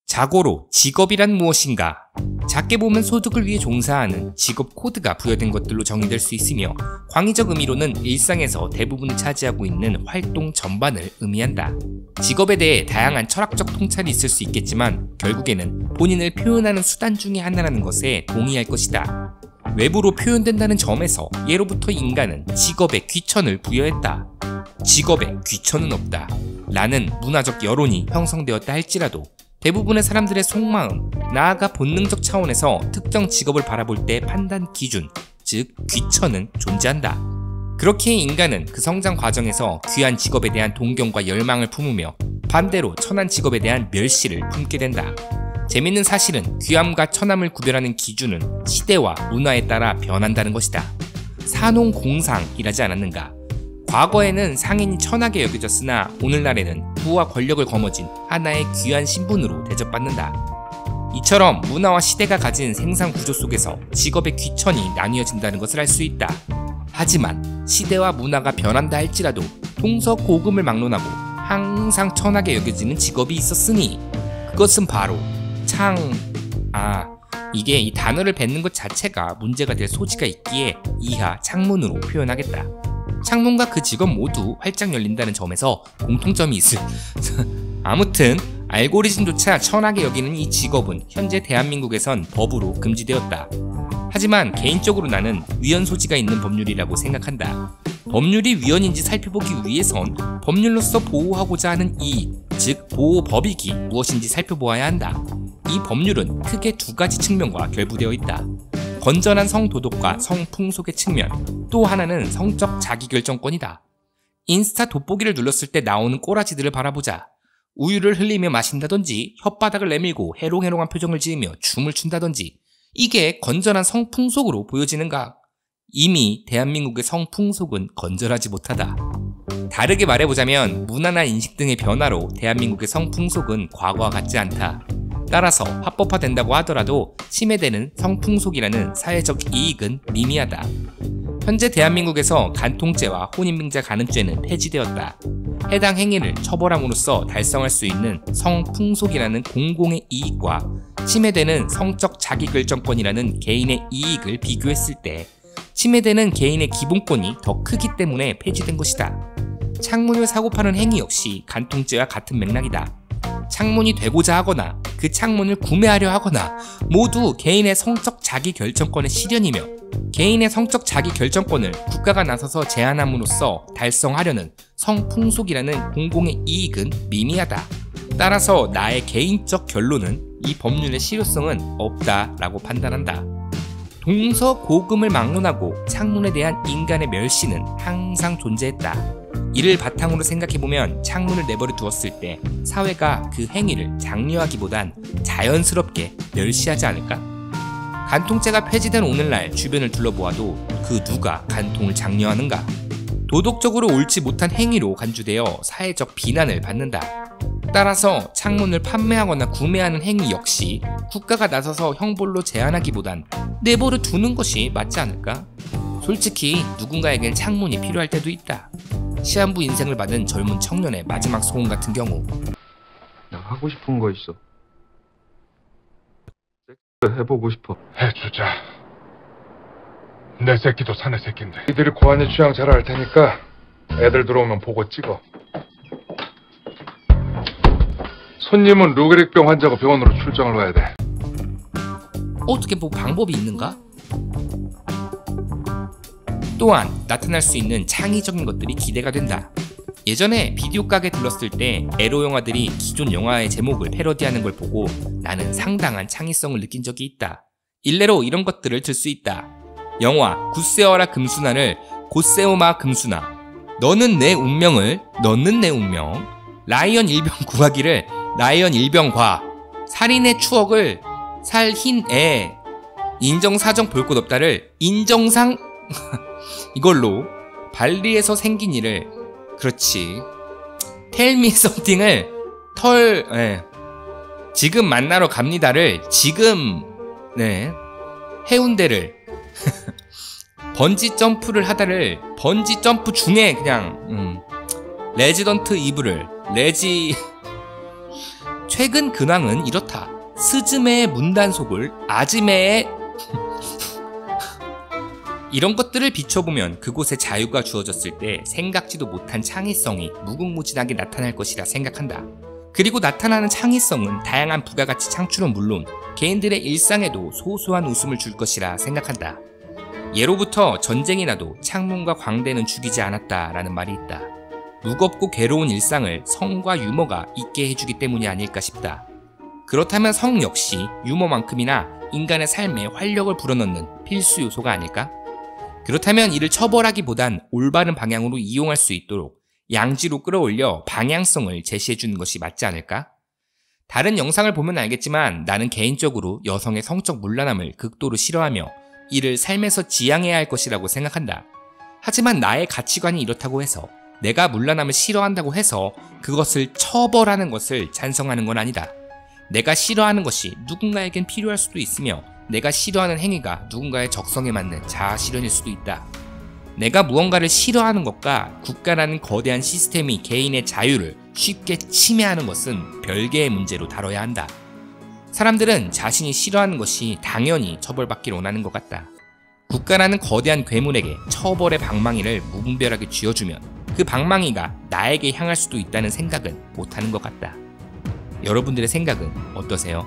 자고로 직업이란 무엇인가? 작게 보면 소득을 위해 종사하는 직업 코드가 부여된 것들로 정의될 수 있으며 광의적 의미로는 일상에서 대부분을 차지하고 있는 활동 전반을 의미한다. 직업에 대해 다양한 철학적 통찰이 있을 수 있겠지만 결국에는 본인을 표현하는 수단 중의 하나라는 것에 동의할 것이다. 외부로 표현된다는 점에서 예로부터 인간은 직업에 귀천을 부여했다. 직업에 귀천은 없다 라는 문화적 여론이 형성되었다 할지라도 대부분의 사람들의 속마음, 나아가 본능적 차원에서 특정 직업을 바라볼 때 판단 기준, 즉 귀천은 존재한다. 그렇게 인간은 그 성장 과정에서 귀한 직업에 대한 동경과 열망을 품으며 반대로 천한 직업에 대한 멸시를 품게 된다. 재밌는 사실은 귀함과 천함을 구별하는 기준은 시대와 문화에 따라 변한다는 것이다. 산홍공상이라지 않았는가? 과거에는 상인이 천하게 여겨졌으나 오늘날에는 부와 권력을 거머쥔 하나의 귀한 신분으로 대접받는다. 이처럼 문화와 시대가 가진 생산 구조 속에서 직업의 귀천이 나뉘어진다는 것을 알 수 있다. 하지만 시대와 문화가 변한다 할지라도 동서고금을 막론하고 항상 천하게 여겨지는 직업이 있었으니 그것은 바로 이게 이 단어를 뱉는 것 자체가 문제가 될 소지가 있기에 이하 창문으로 표현하겠다. 창문과 그 직업 모두 활짝 열린다는 점에서 공통점이 있을 아무튼 알고리즘조차 천하게 여기는 이 직업은 현재 대한민국에선 법으로 금지되었다. 하지만 개인적으로 나는 위헌 소지가 있는 법률이라고 생각한다. 법률이 위헌인지 살펴보기 위해선 법률로서 보호하고자 하는 이익, 즉 보호법익이 무엇인지 살펴보아야 한다. 이 법률은 크게 두 가지 측면과 결부되어 있다. 건전한 성도덕과 성풍속의 측면, 또 하나는 성적 자기결정권이다. 인스타 돋보기를 눌렀을 때 나오는 꼬라지들을 바라보자. 우유를 흘리며 마신다든지 혓바닥을 내밀고 해롱해롱한 표정을 지으며 춤을 춘다든지 이게 건전한 성풍속으로 보여지는가? 이미 대한민국의 성풍속은 건전하지 못하다. 다르게 말해보자면 문화나 인식 등의 변화로 대한민국의 성풍속은 과거와 같지 않다. 따라서 합법화된다고 하더라도 침해되는 성풍속이라는 사회적 이익은 미미하다. 현재 대한민국에서 간통죄와 혼인빙자 간음죄는 폐지되었다. 해당 행위를 처벌함으로써 달성할 수 있는 성풍속이라는 공공의 이익과 침해되는 성적 자기결정권이라는 개인의 이익을 비교했을 때 침해되는 개인의 기본권이 더 크기 때문에 폐지된 것이다. 창문을 사고 파는 행위 역시 간통죄와 같은 맥락이다. 창문이 되고자 하거나 그 창문을 구매하려 하거나 모두 개인의 성적 자기결정권의 실현이며 개인의 성적 자기결정권을 국가가 나서서 제한함으로써 달성하려는 성풍속이라는 공공의 이익은 미미하다. 따라서 나의 개인적 결론은 이 법률의 실효성은 없다라고 판단한다. 동서고금을 막론하고 창문에 대한 인간의 멸시는 항상 존재했다. 이를 바탕으로 생각해보면 창문을 내버려 두었을 때 사회가 그 행위를 장려하기보단 자연스럽게 멸시하지 않을까? 간통죄가 폐지된 오늘날 주변을 둘러보아도 그 누가 간통을 장려하는가? 도덕적으로 옳지 못한 행위로 간주되어 사회적 비난을 받는다. 따라서 창문을 판매하거나 구매하는 행위 역시 국가가 나서서 형벌로 제한하기보단 내버려 두는 것이 맞지 않을까? 솔직히 누군가에겐 창문이 필요할 때도 있다. 시한부 인생을 받은 젊은 청년의 마지막 소원 같은 경우 나 하고 싶은 거 있어. 해보고 싶어. 해주자. 내 새끼도 사내 새끼인데. 이들이 고환이 취향 잘 알 테니까 애들 들어오면 보고 찍어. 손님은 루게릭병 환자가 병원으로 출장을 와야 돼. 어떻게 뭐 방법이 있는가? 또한 나타날 수 있는 창의적인 것들이 기대가 된다. 예전에 비디오 가게 들렀을 때 에로 영화들이 기존 영화의 제목을 패러디하는 걸 보고 나는 상당한 창의성을 느낀 적이 있다. 일례로 이런 것들을 들 수 있다. 영화 굿세어라 금수나를 곧세오마 금수나, 너는 내 운명을 너는 내 운명, 라이언 일병 구하기를 라이언 일병 과, 살인의 추억을 살흰애, 인정사정 볼 것 없다를 인정상 이걸로 발리에서 생긴 일을, 그렇지, 텔미 썸띵을 지금 만나러 갑니다를 지금, 해운대를 번지 점프를 하다를 번지 점프 중에 그냥 레지던트 이브를 최근 근황은 이렇다. 스즈메의 문단속을 아즈메의 이런 것들을 비춰보면 그곳에 자유가 주어졌을 때 생각지도 못한 창의성이 무궁무진하게 나타날 것이라 생각한다. 그리고 나타나는 창의성은 다양한 부가가치 창출은 물론 개인들의 일상에도 소소한 웃음을 줄 것이라 생각한다. 예로부터 전쟁이 나도 창문과 광대는 죽이지 않았다라는 말이 있다. 무겁고 괴로운 일상을 성과 유머가 있게 해주기 때문이 아닐까 싶다. 그렇다면 성 역시 유머만큼이나 인간의 삶에 활력을 불어넣는 필수 요소가 아닐까? 그렇다면 이를 처벌하기보단 올바른 방향으로 이용할 수 있도록 양지로 끌어올려 방향성을 제시해주는 것이 맞지 않을까? 다른 영상을 보면 알겠지만 나는 개인적으로 여성의 성적 문란함을 극도로 싫어하며 이를 삶에서 지양해야 할 것이라고 생각한다. 하지만 나의 가치관이 이렇다고 해서 내가 문란함을 싫어한다고 해서 그것을 처벌하는 것을 찬성하는 건 아니다. 내가 싫어하는 것이 누군가에겐 필요할 수도 있으며 내가 싫어하는 행위가 누군가의 적성에 맞는 자아실현일 수도 있다. 내가 무언가를 싫어하는 것과 국가라는 거대한 시스템이 개인의 자유를 쉽게 침해하는 것은 별개의 문제로 다뤄야 한다. 사람들은 자신이 싫어하는 것이 당연히 처벌받길 원하는 것 같다. 국가라는 거대한 괴물에게 처벌의 방망이를 무분별하게 쥐어주면 그 방망이가 나에게 향할 수도 있다는 생각은 못하는 것 같다. 여러분들의 생각은 어떠세요?